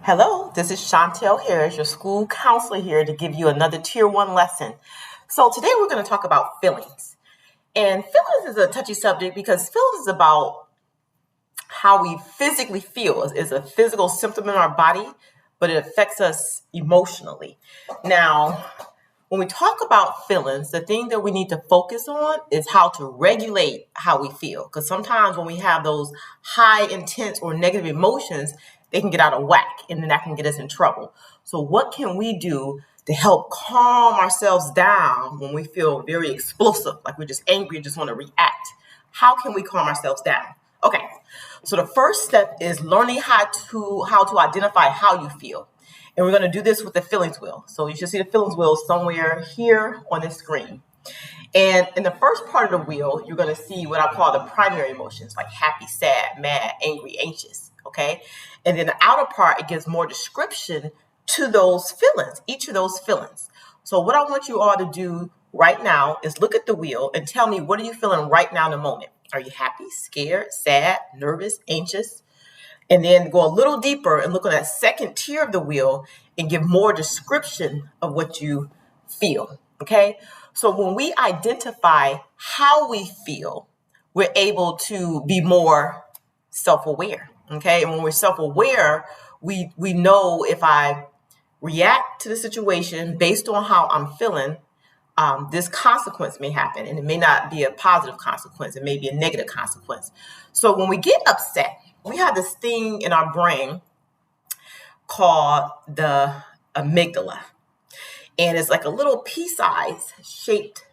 Hello, this is Chantel Harris, your school counselor here to give you another Tier 1 lesson. So today we're going to talk about feelings. And feelings is a touchy subject because feelings is about how we physically feel. It's a physical symptom in our body, but it affects us emotionally. Now, when we talk about feelings, the thing that we need to focus on is how to regulate how we feel. Because sometimes when we have those high, intense, or negative emotions, they can get out of whack, and then that can get us in trouble. So what can we do to help calm ourselves down when we feel very explosive, like we're just angry and just want to react? How can we calm ourselves down? Okay, so the first step is learning how to identify how you feel. And we're going to do this with the feelings wheel. So you should see the feelings wheel somewhere here on this screen. And in the first part of the wheel, you're going to see what I call the primary emotions, like happy, sad, mad, angry, anxious. Okay. And then the outer part, it gives more description to those feelings, each of those feelings. So what I want you all to do right now is look at the wheel and tell me, what are you feeling right now in the moment? Are you happy, scared, sad, nervous, anxious? And then go a little deeper and look on that second tier of the wheel and give more description of what you feel. Okay. So when we identify how we feel, we're able to be more self-aware. Okay. And when we're self-aware, we know if I react to the situation based on how I'm feeling, this consequence may happen, and it may not be a positive consequence. It may be a negative consequence. So when we get upset, we have this thing in our brain called the amygdala. And it's like a little pea-sized shaped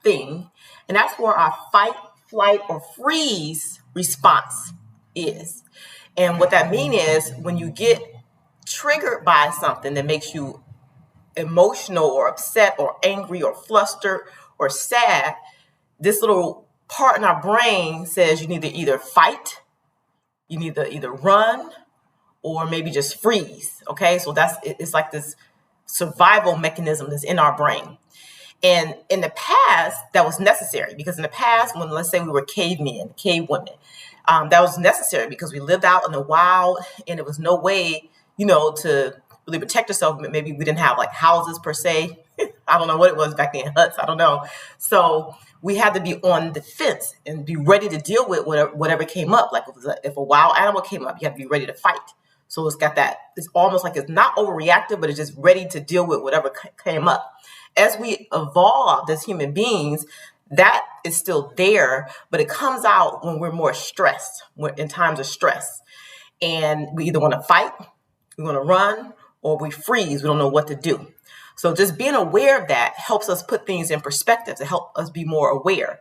thing. And that's where our fight, flight, or freeze response is. And what that means is when you get triggered by something that makes you emotional or upset or angry or flustered or sad, this little part in our brain says you need to either fight, you need to either run, or maybe just freeze. Okay, so it's like this survival mechanism that's in our brain. And in the past, that was necessary because in the past, when let's say we were cavemen, cave women, that was necessary because we lived out in the wild and there was no way, to really protect yourself. Maybe we didn't have like houses per se. I don't know what it was back then, huts, I don't know. So we had to be on the fence and be ready to deal with whatever came up. Like if a wild animal came up, you have to be ready to fight. So it's got that, it's almost like it's not overreactive, but it's just ready to deal with whatever came up. As we evolved as human beings, that is still there, but it comes out when we're more stressed, in times of stress. And we either want to fight, we want to run, or we freeze. We don't know what to do. So just being aware of that helps us put things in perspective to help us be more aware.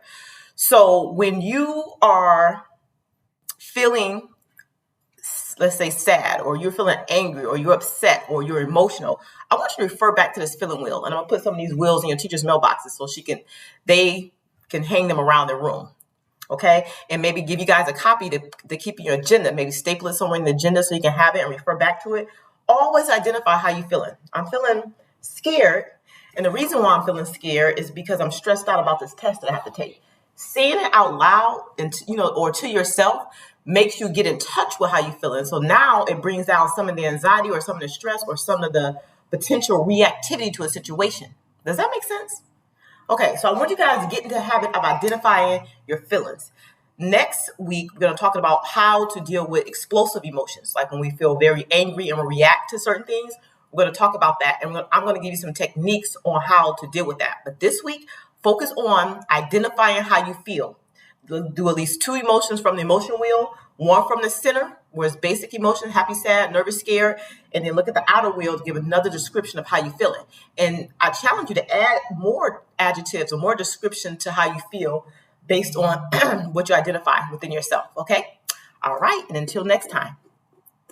So when you are feeling, let's say, sad, or you're feeling angry, or you're upset, or you're emotional, I want you to refer back to this feeling wheel. And I'm going to put some of these wheels in your teacher's mailboxes so they can hang them around the room. Okay. And maybe give you guys a copy to keep in your agenda. Maybe staple it somewhere in the agenda so you can have it and refer back to it. Always identify how you're feeling. I'm feeling scared. And the reason why I'm feeling scared is because I'm stressed out about this test that I have to take. Saying it out loud and or to yourself makes you get in touch with how you're feeling. So now it brings down some of the anxiety or some of the stress or some of the potential reactivity to a situation. Does that make sense? Okay, so I want you guys to get into the habit of identifying your feelings. Next week, we're going to talk about how to deal with explosive emotions, like when we feel very angry and we react to certain things. We're going to talk about that, and I'm going to give you some techniques on how to deal with that. But this week, focus on identifying how you feel. Do at least 2 emotions from the emotion wheel, 1 from the center, where it's basic emotion, happy, sad, nervous, scared, and then look at the outer wheel to give another description of how you're feeling. And I challenge you to add more adjectives or more description to how you feel based on what you identify within yourself, okay? All right, and until next time.